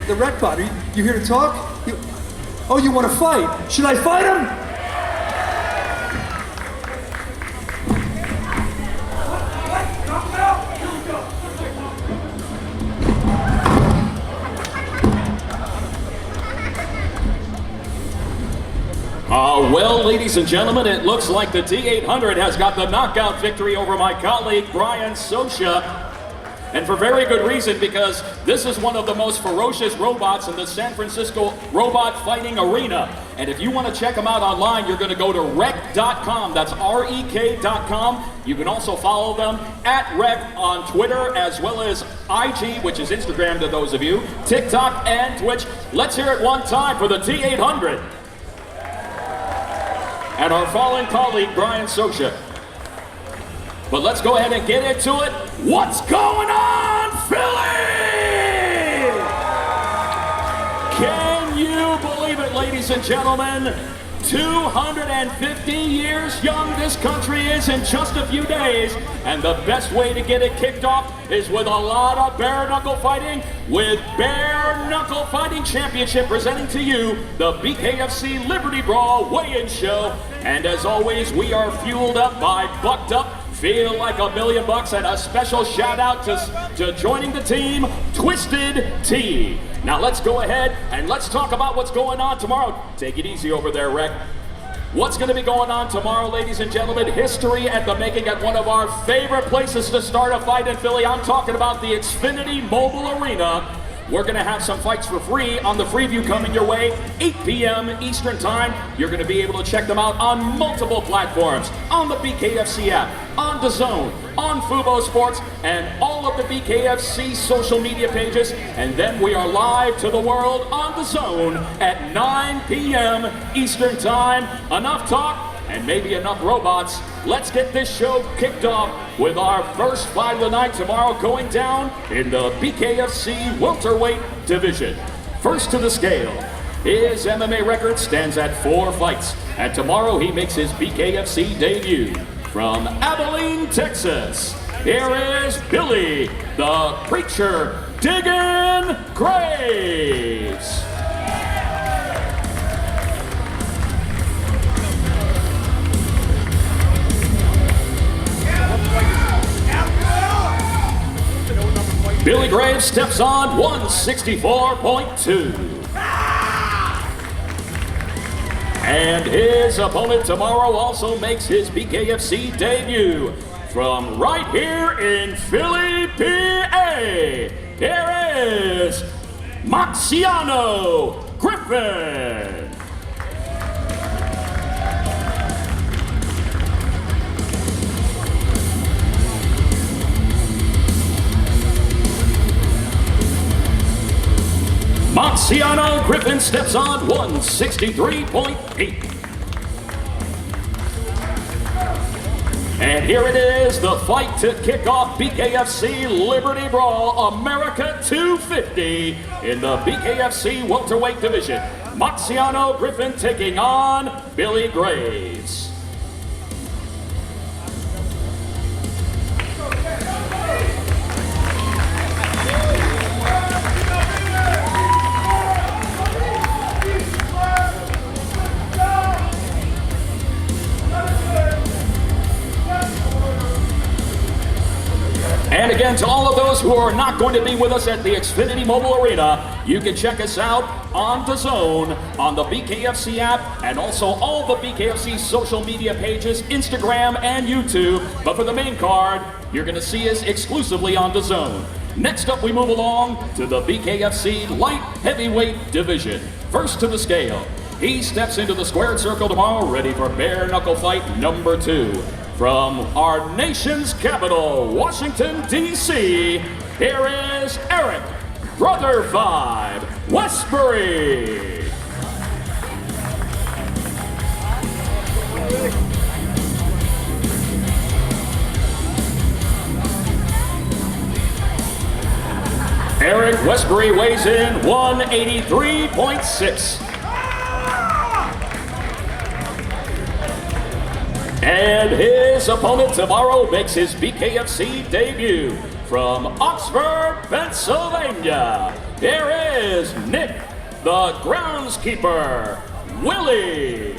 the rec bot. You here to talk? Oh, you want to fight? Should I fight him? Well, ladies and gentlemen, it looks like the T800 has got the knockout victory over my colleague, Brian Sosha. And for very good reason, because this is one of the most ferocious robots in the San Francisco robot fighting arena. And if you want to check them out online, you're going to go to rec.com. That's REK.com. You can also follow them at Rec on Twitter, as well as IG, which is Instagram to those of you, TikTok, and Twitch. Let's hear it one time for the T800. And our fallen colleague, Brian Sosha. But let's go ahead and get into it. What's going on, Philly? Can you believe it, ladies and gentlemen? 250 years young this country is in just a few days, and the best way to get it kicked off is with a lot of bare knuckle fighting, with Bare Knuckle Fighting Championship presenting to you the BKFC Liberty Brawl weigh-in show. And as always, we are fueled up by Bucked Up, Feel Like $1,000,000, and a special shout out to joining the team, Twisted Tea. Now let's go ahead and let's talk about what's going on tomorrow. Take it easy over there, Rec. What's going to be going on tomorrow, ladies and gentlemen? History at the making at one of our favorite places to start a fight in Philly. I'm talking about the Xfinity Mobile Arena. We're going to have some fights for free on the Freeview coming your way, 8 p.m. Eastern Time. You're going to be able to check them out on multiple platforms, on the BKFC app, on DAZN, on Fubo Sports, and all of the BKFC social media pages. And then we are live to the world on DAZN at 9 p.m. Eastern Time. Enough talk and maybe enough robots. Let's get this show kicked off with our first fight of the night tomorrow, going down in the BKFC welterweight division. First to the scale, his MMA record stands at 4 fights, and tomorrow he makes his BKFC debut. From Abilene, Texas, here is Billy the Preacher Diggin' Graves. Billy Graves steps on 164.2. And his opponent tomorrow also makes his BKFC debut. From right here in Philly, PA, here is Maxiano Griffin. Maxiano Griffin steps on 163.8. And here it is, the fight to kick off BKFC Liberty Brawl America 250 in the BKFC welterweight division. Maxiano Griffin taking on Billy Graves. And again, to all of those who are not going to be with us at the Xfinity Mobile Arena, you can check us out on DAZN, on the BKFC app, and also all the BKFC social media pages, Instagram and YouTube. But for the main card, you're going to see us exclusively on DAZN. Next up, we move along to the BKFC light heavyweight division. First to the scale, he steps into the squared circle tomorrow, ready for bare knuckle fight number 2. From our nation's capital, Washington, D.C., here is Eric, Brother 5, Westbury. Eric Westbury weighs in 183.6. And his opponent tomorrow makes his BKFC debut from Oxford, Pennsylvania. here is Nick, the groundskeeper, Willie.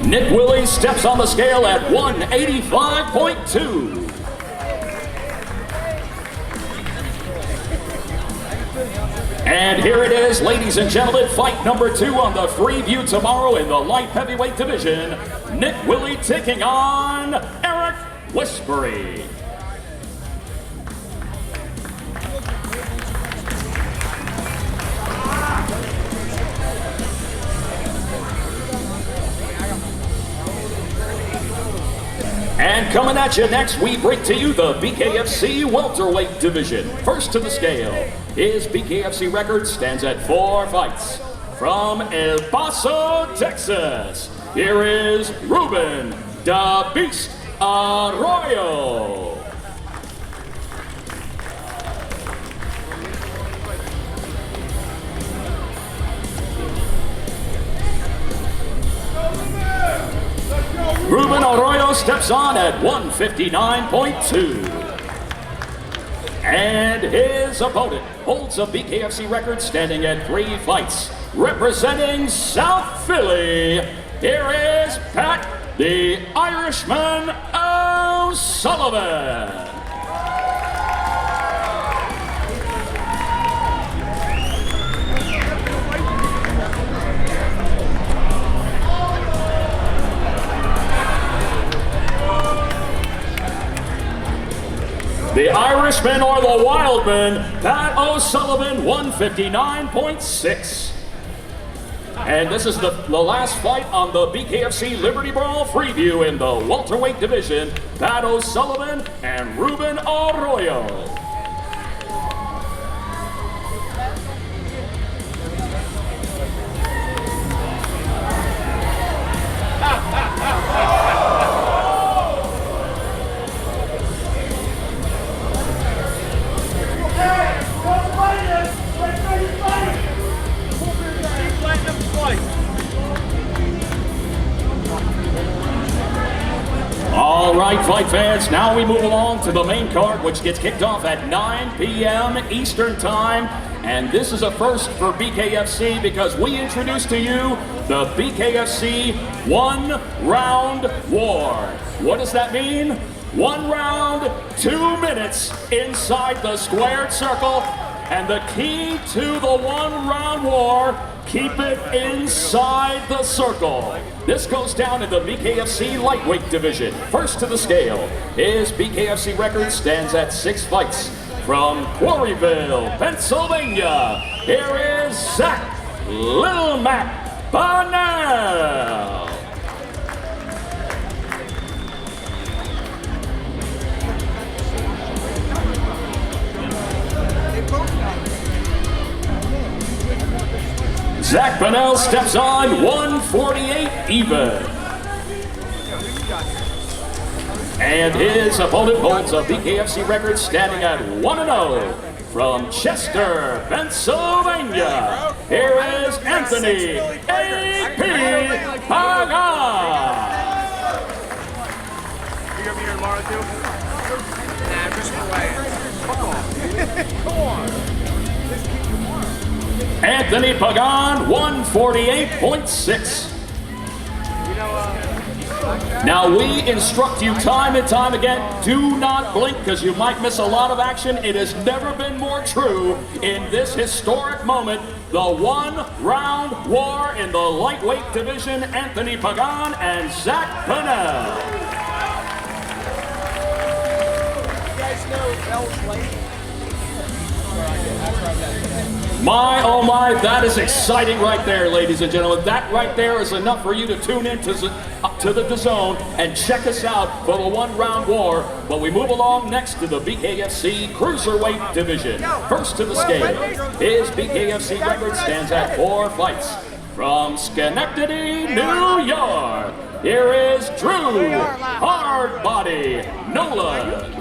Nick Willie steps on the scale at 185.2. And here it is, ladies and gentlemen, fight number 2 on the free view tomorrow in the light heavyweight division. Nick Willie taking on Eric Whispery. And coming at you next, we bring to you the BKFC welterweight division. First to the scale, his BKFC record stands at 4 fights. From El Paso, Texas, here is Ruben "Da Beast" Arroyo. Ruben Arroyo steps on at 159.2. And his opponent holds a BKFC record standing at 3 fights. Representing South Philly, here is Pat the Irishman O'Sullivan. The Irishman or the Wildman, Pat O'Sullivan, 159.6. And this is the last fight on the BKFC Liberty Brawl Freeview in the welterweight division, Pat O'Sullivan and Ruben Arroyo. All right, fight fans, now we move along to the main card, which gets kicked off at 9 p.m. Eastern Time. And this is a first for BKFC because we introduce to you the BKFC 1-round war. What does that mean? 1 round, 2 minutes inside the squared circle. And the key to the 1-round war, keep it inside the circle. This goes down in the BKFC lightweight division. First to the scale, his BKFC record stands at 6 fights. From Quarryville, Pennsylvania, here is Zach Little Mac Bonnell. Zach Bonnell steps on 148 even. And his opponent holds a BKFC record standing at 1-0. From Chester, Pennsylvania, here is Anthony A.P. Pagan. You gonna be here tomorrow too? Nah, I'm just playing. Come on. Anthony Pagan, 148.6. Now we instruct you time and time again, do not blink because you might miss a lot of action. It has never been more true in this historic moment. The 1-round war in the lightweight division, Anthony Pagan and Zach Bonnell. You guys know Bell's late? My, oh my, that is exciting right there, ladies and gentlemen. That right there is enough for you to tune in to the DAZN and check us out for the 1-round war. But we move along next to the BKFC Cruiserweight Division. First to the scale, his BKFC record stands at 4 fights. From Schenectady, New York, here is Drew Hardbody Nolan.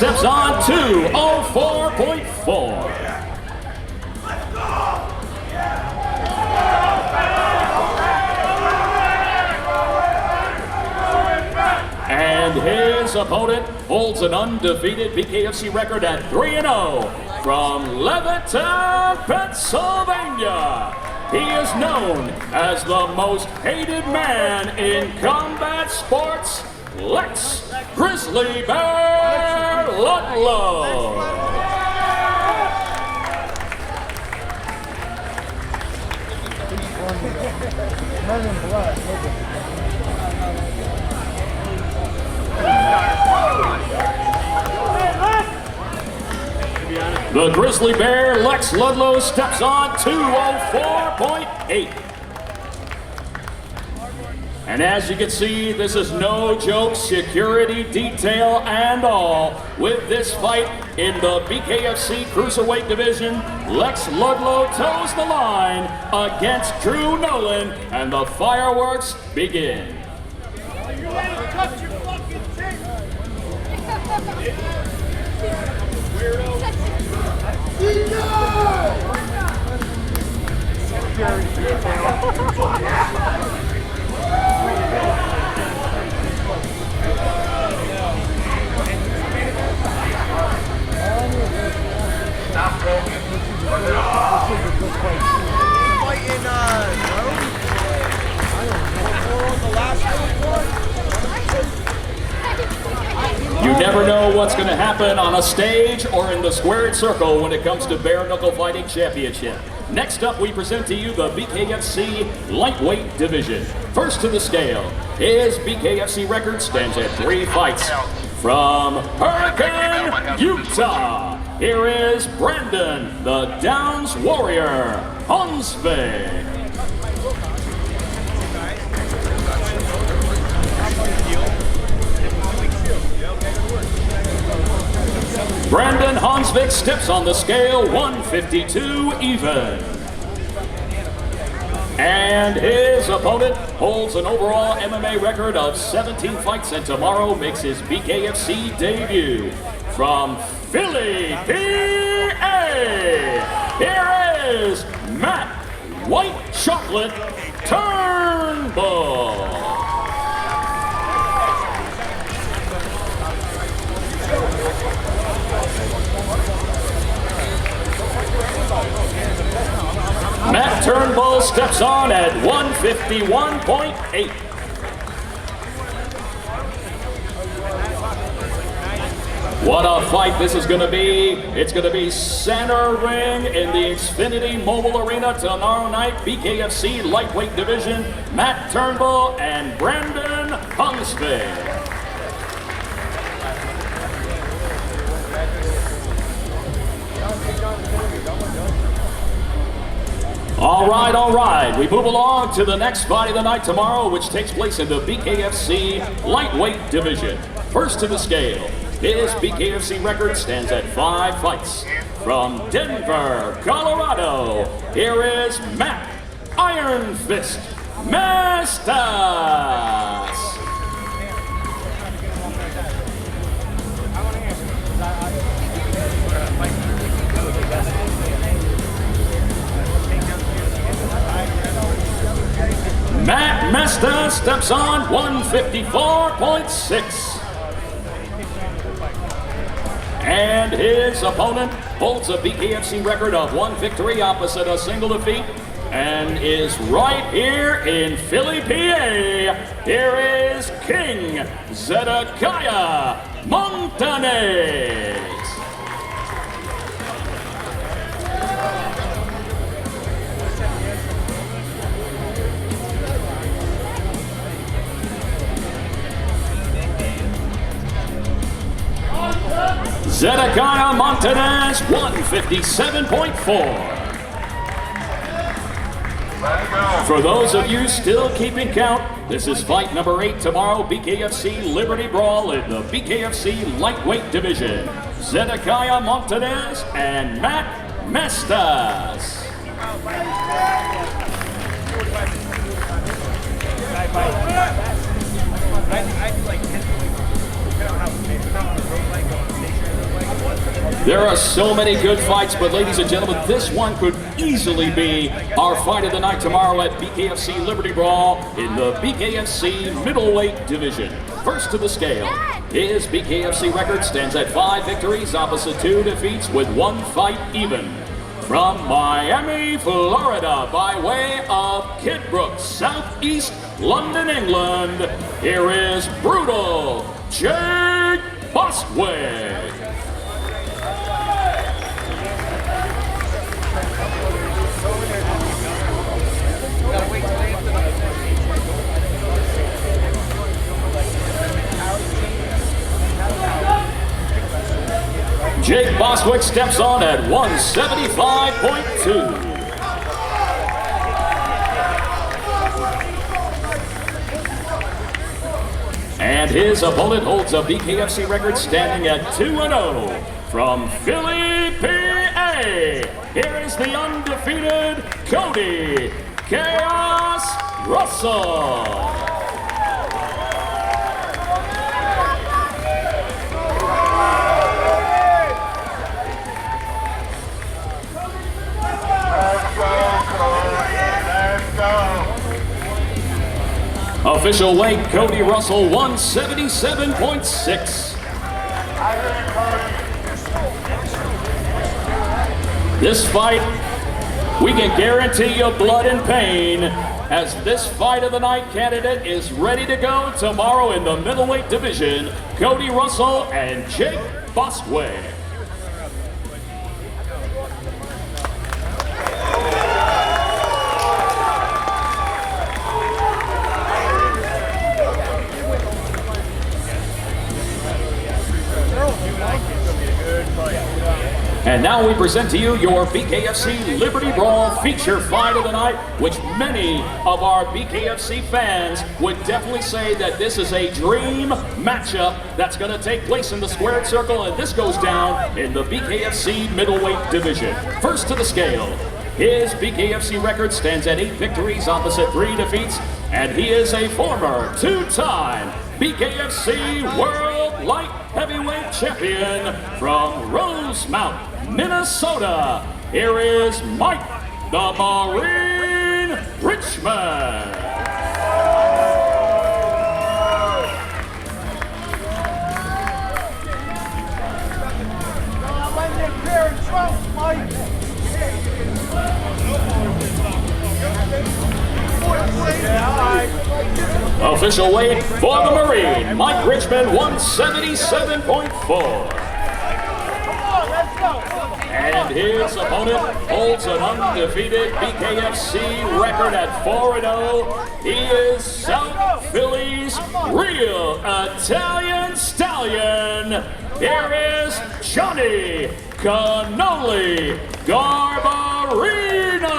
steps on 204.4. And his opponent holds an undefeated BKFC record at 3-0 from Levittown, Pennsylvania. He is known as the most hated man in combat sports, Lex Grizzly Bear Ludlow. The Grizzly Bear, Lex Ludlow, steps on 204.8. And as you can see, this is no joke, security, detail, and all. With this fight in the BKFC Cruiserweight Division, Lex Ludlow toes the line against Drew Nolan, and the fireworks begin. You never know what's going to happen on a stage or in the squared circle when it comes to bare knuckle fighting championship. Next up, we present to you the BKFC lightweight division. First to the scale, his BKFC record stands at 3 fights. From Hurricane, Utah, here is Brandon, the Downs Warrior, Hunsvik. Brandon Hunsvik steps on the scale 152 even. And his opponent holds an overall MMA record of 17 fights and tomorrow makes his BKFC debut. From Philly, PA, here is Matt White Chocolate Turnbull. Matt Turnbull steps on at 151.8. What a fight this is going to be. It's going to be center ring in the Xfinity Mobile Arena tomorrow night, BKFC lightweight division, Matt Turnbull and Brandon Hunsvik. All right. We move along to the next fight of the night tomorrow, which takes place in the BKFC lightweight division. First to the scale, his BKFC record stands at 5 fights. From Denver, Colorado, here is Matt Iron Fist Mastas. Matt Mesta steps on 154.6. And his opponent holds a BKFC record of 1 victory opposite a single defeat and is right here in Philly, PA. Here is King Zedekiah Montanes. Zedekiah Montanes, 157.4. For those of you still keeping count, this is fight number 8 tomorrow, BKFC Liberty Brawl in the BKFC lightweight division. Zedekiah Montanes and Matt Mestas. There are so many good fights, but ladies and gentlemen, this one could easily be our fight of the night tomorrow at BKFC Liberty Brawl in the BKFC middleweight division. First to the scale, his BKFC record stands at 5 victories opposite 2 defeats with 1 fight even. From Miami, Florida, by way of Kidbrooke, southeast London, England, here is Brutal Jake Bostwick. Jake Bostwick steps on at 175.2. And his opponent holds a BKFC record standing at 2-0 from Philly, PA. Here is the undefeated Cody Chaos Russell. Official weight, Cody Russell, 177.6. This fight, we can guarantee you blood and pain, as this fight of the night candidate is ready to go tomorrow in the middleweight division, Cody Russell and Jake Bostwick. And now we present to you your BKFC Liberty Brawl feature fight of the night, which many of our BKFC fans would definitely say that this is a dream matchup that's going to take place in the squared circle, and this goes down in the BKFC middleweight division. First to the scale, his BKFC record stands at 8 victories opposite 3 defeats, and he is a former 2-time BKFC World Light Heavyweight Champion from Rosemount, Minnesota. Here is Mike the Marine Richmond. Official weight for the Marine, Mike Richmond, 177.4. And his opponent holds an undefeated BKFC record at 4-0. He is South Philly's real Italian stallion. Here is Johnny Cannoli Garbarino.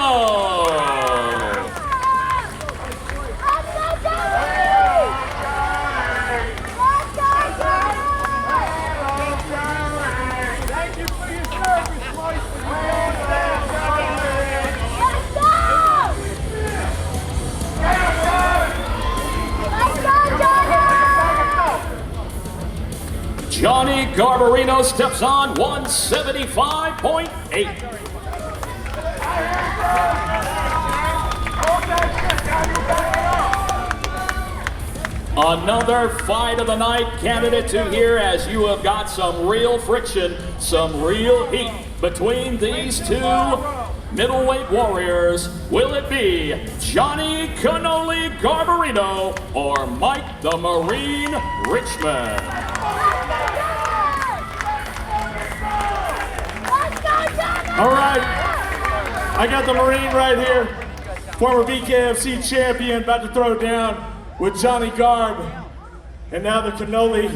Johnny Garbarino steps on 175.8. Another fight of the night candidate to here, as you have got some real friction, some real heat between these two middleweight warriors. Will it be Johnny Cannoli Garbarino or Mike the Marine Richmond? All right, I got the Marine right here, former BKFC champion, about to throw down with Johnny Garb. And now the Cannoli,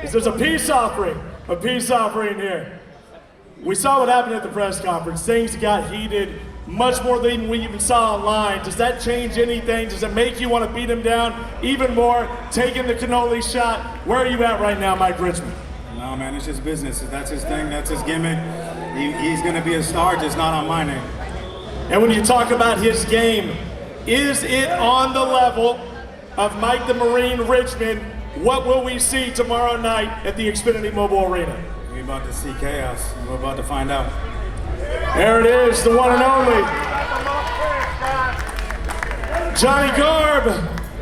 there's a peace offering here. We saw what happened at the press conference. Things got heated, much more than we even saw online. Does that change anything? Does it make you want to beat him down even more? Taking the Cannoli shot. Where are you at right now, Mike Richmond? No, man, it's just business. That's his thing, that's his gimmick. He's gonna be a star, just not on my name. And when you talk about his game, is it on the level of Mike the Marine Richmond? What will we see tomorrow night at the Xfinity Mobile Arena? We about to see chaos. We're about to find out. There it is, the one and only Johnny Garb.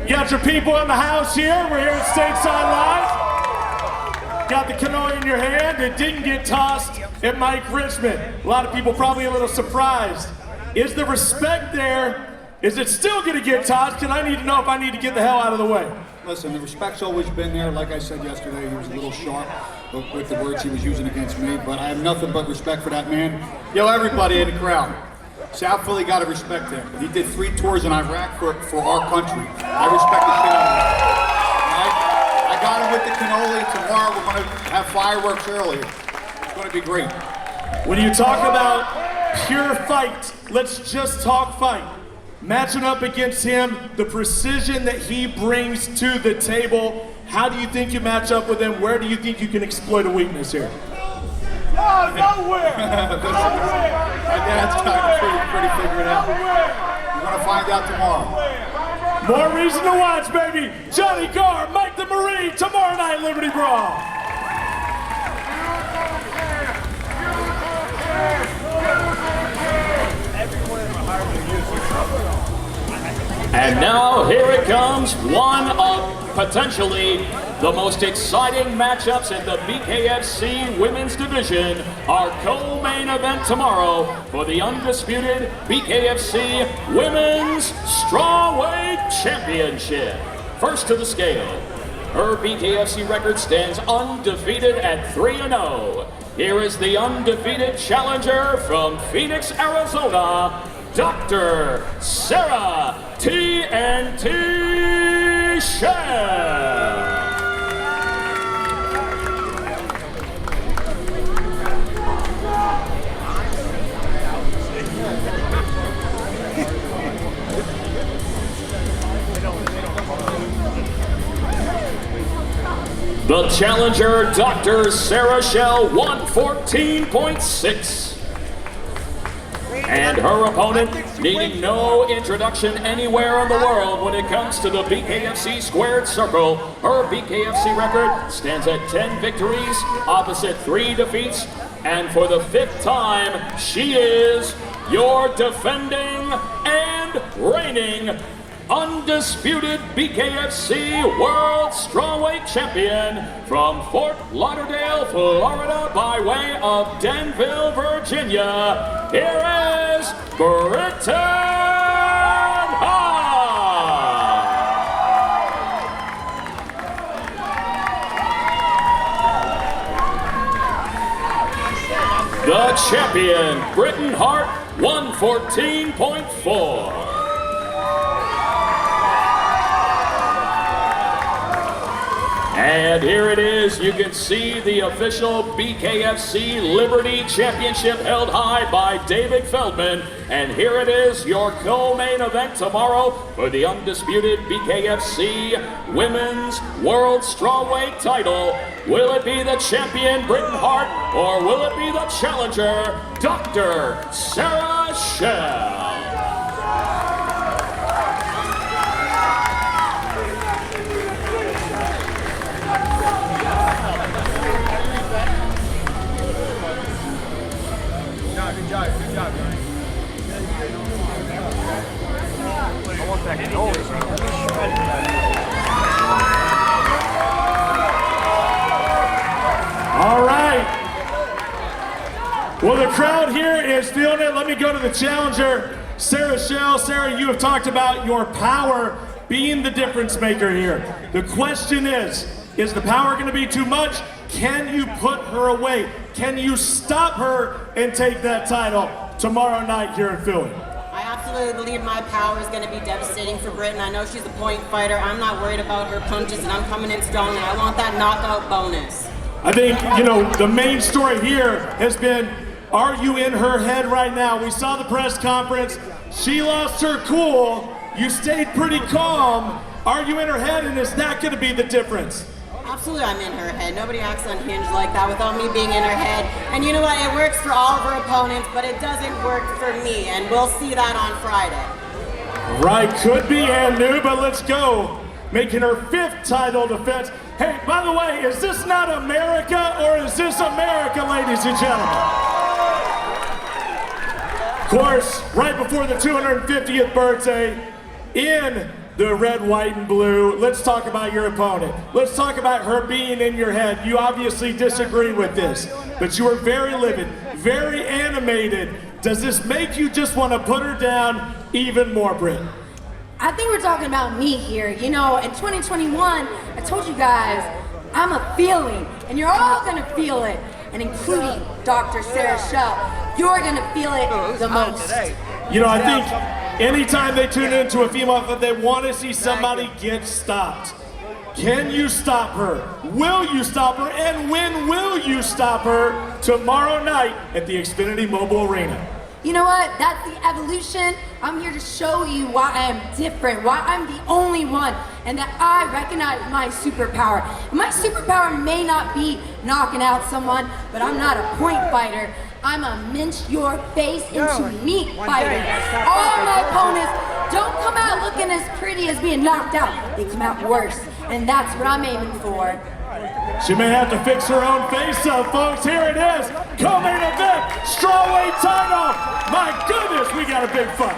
You got your people in the house here. We're here at Stateside Live. Got the cannoli in your hand. It didn't get tossed at Mike Richmond. A lot of people probably a little surprised. Is the respect there? Is it still gonna get tossed? And I need to know if I need to get the hell out of the way. Listen, the respect's always been there. Like I said yesterday, he was a little sharp with the words he was using against me, but I have nothing but respect for that man. Yo, everybody in the crowd, South Philly got to respect him. He did 3 tours in Iraq for our country. I respect the shit out of him. I got him with the cannoli. Tomorrow we're going to have fireworks early. It's going to be great. When you talk about pure fight, let's just talk fight. Matching up against him, the precision that he brings to the table, how do you think you match up with him? Where do you think you can exploit a weakness here? Oh, nowhere! My dad's got it pretty figured out. We're going to find out tomorrow. More reason to watch, baby. Johnny Garb, Mike the Marine, tomorrow night, Liberty Brawl. And now here it comes, one of potentially the most exciting matchups in the BKFC Women's Division. Our co-main event tomorrow for the undisputed BKFC Women's Strawweight Championship. First to the scale, her BKFC record stands undefeated at 3-0. Here is the undefeated challenger from Phoenix, Arizona, Dr. Sarah TNT Shell. The challenger, Dr. Sarah Shell, 114.6. And her opponent, needing no introduction anywhere in the world when it comes to the BKFC squared circle. Her BKFC record stands at 10 victories, opposite 3 defeats, and for the 5th time, she is your defending and reigning undisputed BKFC World Strawweight Champion from Fort Lauderdale, Florida, by way of Danville, Virginia. Here is Britain Hart. The champion, Britain Hart, 114.4. And here it is, you can see the official BKFC Liberty Championship held high by David Feldman. And here it is, your co-main event tomorrow for the undisputed BKFC Women's World Strawweight title. Will it be the champion, Britain Hart, or will it be the challenger, Dr. Sarah Shell? Good job, Ryan. I want that gold. All right. Well, the crowd here is feeling it. Let me go to the challenger, Sarah Shell. Sarah, you have talked about your power being the difference maker here. The question is the power going to be too much? Can you put her away? Can you stop her and take that title tomorrow night here in Philly? I absolutely believe my power is going to be devastating for Britain. I know she's a point fighter. I'm not worried about her punches, and I'm coming in strong, and I want that knockout bonus. I think, the main story here has been, are you in her head right now? We saw the press conference. She lost her cool. You stayed pretty calm. Are you in her head, and is that going to be the difference? Absolutely, I'm in her head. Nobody acts unhinged like that without me being in her head. And you know what? It works for all of her opponents, but it doesn't work for me, and we'll see that on Friday. Right, could be and new, but let's go making her 5th title defense. Hey, by the way, is this not America or is this America, ladies and gentlemen? Of course, right before the 250th birthday, in the red, white, and blue, let's talk about your opponent. Let's talk about her being in your head. You obviously disagree with this, but you were very livid, very animated. Does this make you just want to put her down even more, Britt? I think we're talking about me here. You know, in 2021, I told you guys, I'm a feeling, and you're all gonna feel it, and including Dr. Sarah Shell, you're gonna feel it the most. You know, I think anytime they tune into a female fight, they want to see somebody get stopped. Can you stop her? Will you stop her? And when will you stop her? Tomorrow night at the Xfinity Mobile Arena. You know what? That's the evolution. I'm here to show you why I am different, why I'm the only one, and that I recognize my superpower. And my superpower may not be knocking out someone, but I'm not a point fighter. I'm a mince your face into meat fighter. All my opponents don't come out looking as pretty as being knocked out. They come out worse, and that's what I'm aiming for. She may have to fix her own face up, folks. Here it is, co-main event, strawweight title. My goodness, we got a big fight.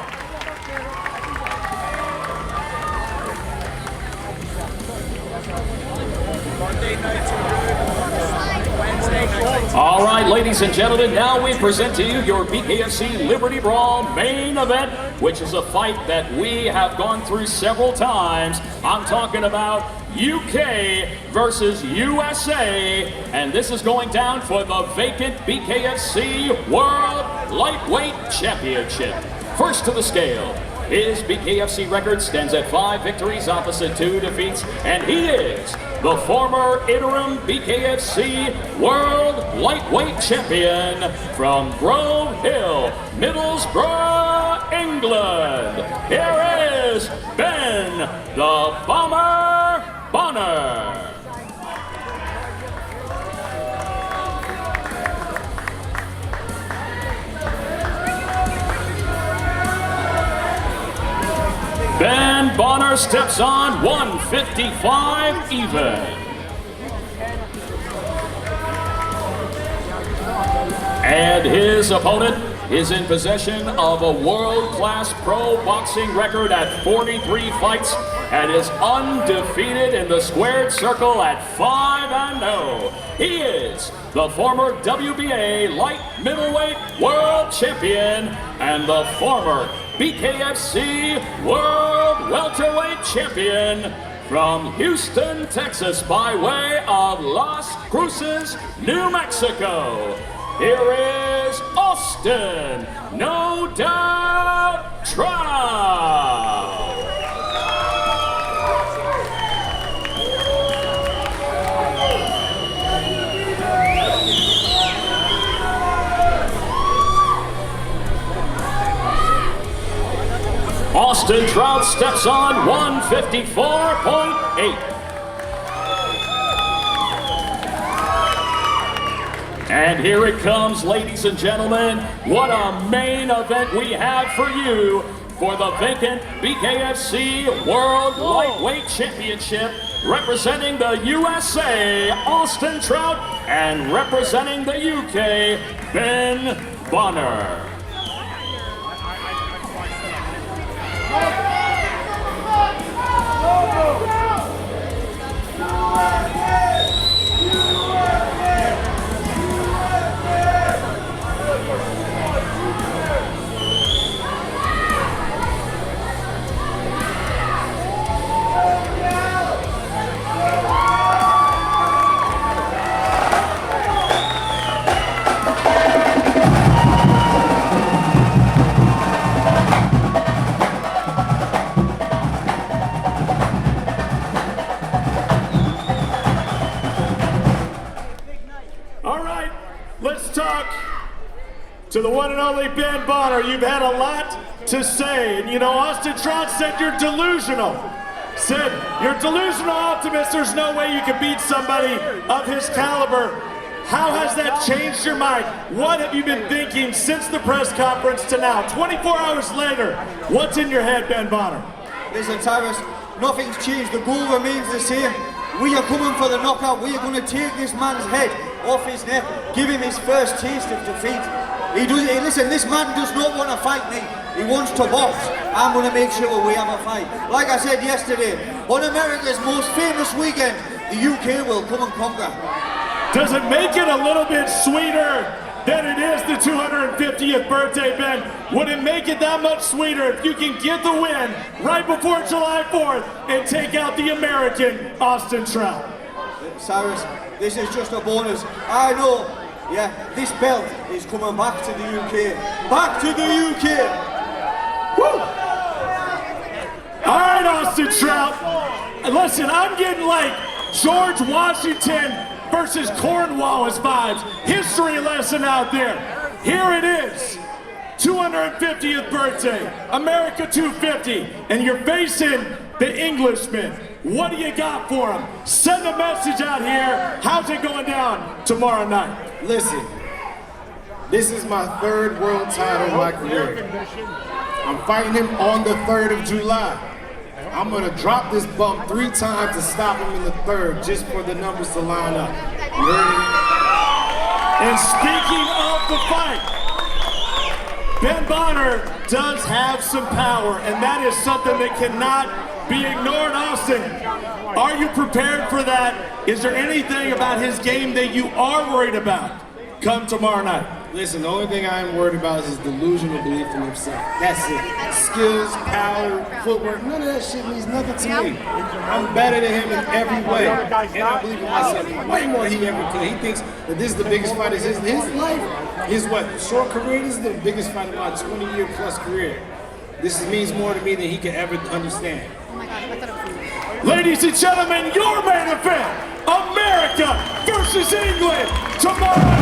All right, ladies and gentlemen, now we present to you your BKFC Liberty Brawl main event, which is a fight that we have gone through several times. I'm talking about UK versus USA, and this is going down for the vacant BKFC World Lightweight Championship. First to the scale, his BKFC record stands at 5 victories opposite 2 defeats, and he is the former interim BKFC World Lightweight Champion from Grove Hill, Middlesbrough, England. Here is Ben the Bomber Bonner. Ben Bonner steps on 155 even. And his opponent is in possession of a world-class pro boxing record at 43 fights and is undefeated in the squared circle at 5-0. He is the former WBA light middleweight world champion and the former BKFC World Welterweight Champion from Houston, Texas, by way of Las Cruces, New Mexico. Here is Austin, No Doubt, Trout. Austin Trout steps on 154.8. And here it comes, ladies and gentlemen. What a main event we have for you for the vacant BKFC World Lightweight Championship. Representing the USA, Austin Trout, and representing the UK, Ben Bonner. To the one and only Ben Bonner, you've had a lot to say. And you know, Austin Trout said you're delusional. Said, you're a delusional optimist. There's no way you can beat somebody of his caliber. How has that changed your mind? What have you been thinking since the press conference to now? 24 hours later, what's in your head, Ben Bonner? Listen, Tyrus, nothing's changed. The goal remains the same. We are coming for the knockout. We are going to take this man's head off his neck, give him his first taste of defeat. Hey, listen, this man does not want to fight me. He wants to box. I'm going to make sure we have a fight. Like I said yesterday, on America's most famous weekend, the UK will come and conquer. Does it make it a little bit sweeter than it is the 250th birthday, Ben? Would it make it that much sweeter if you can get the win right before July 4th and take out the American Austin Trout? Cyrus, this is just a bonus. I know, yeah, this belt is coming back to the UK. Back to the UK! Woo! All right, Austin Trout. Listen, I'm getting like George Washington versus Cornwallis vibes. History lesson out there. Here it is. 250th birthday, America 250, and you're facing the Englishman. What do you got for him? Send a message out here. How's it going down tomorrow night? Listen, this is my third world title in my career. I'm fighting him on the 3rd of July. I'm gonna drop this bump 3 times to stop him in the 3rd, just for the numbers to line up. You heard me? And speaking of the fight, Ben Bonner does have some power, and that is something that cannot be ignored, Austin. Are you prepared for that? Is there anything about his game that you are worried about come tomorrow night? Listen, the only thing I am worried about is his delusional belief in himself. That's it. Skills, power, footwork, none of that shit means nothing to me. I'm better than him in every way. And I believe in myself way more than he ever could. He thinks that this is the biggest fight of his life. His what, short career? This is the biggest fight of my 20-year plus career. This means more to me than he could ever understand. Ladies and gentlemen, your main event, America versus England, tomorrow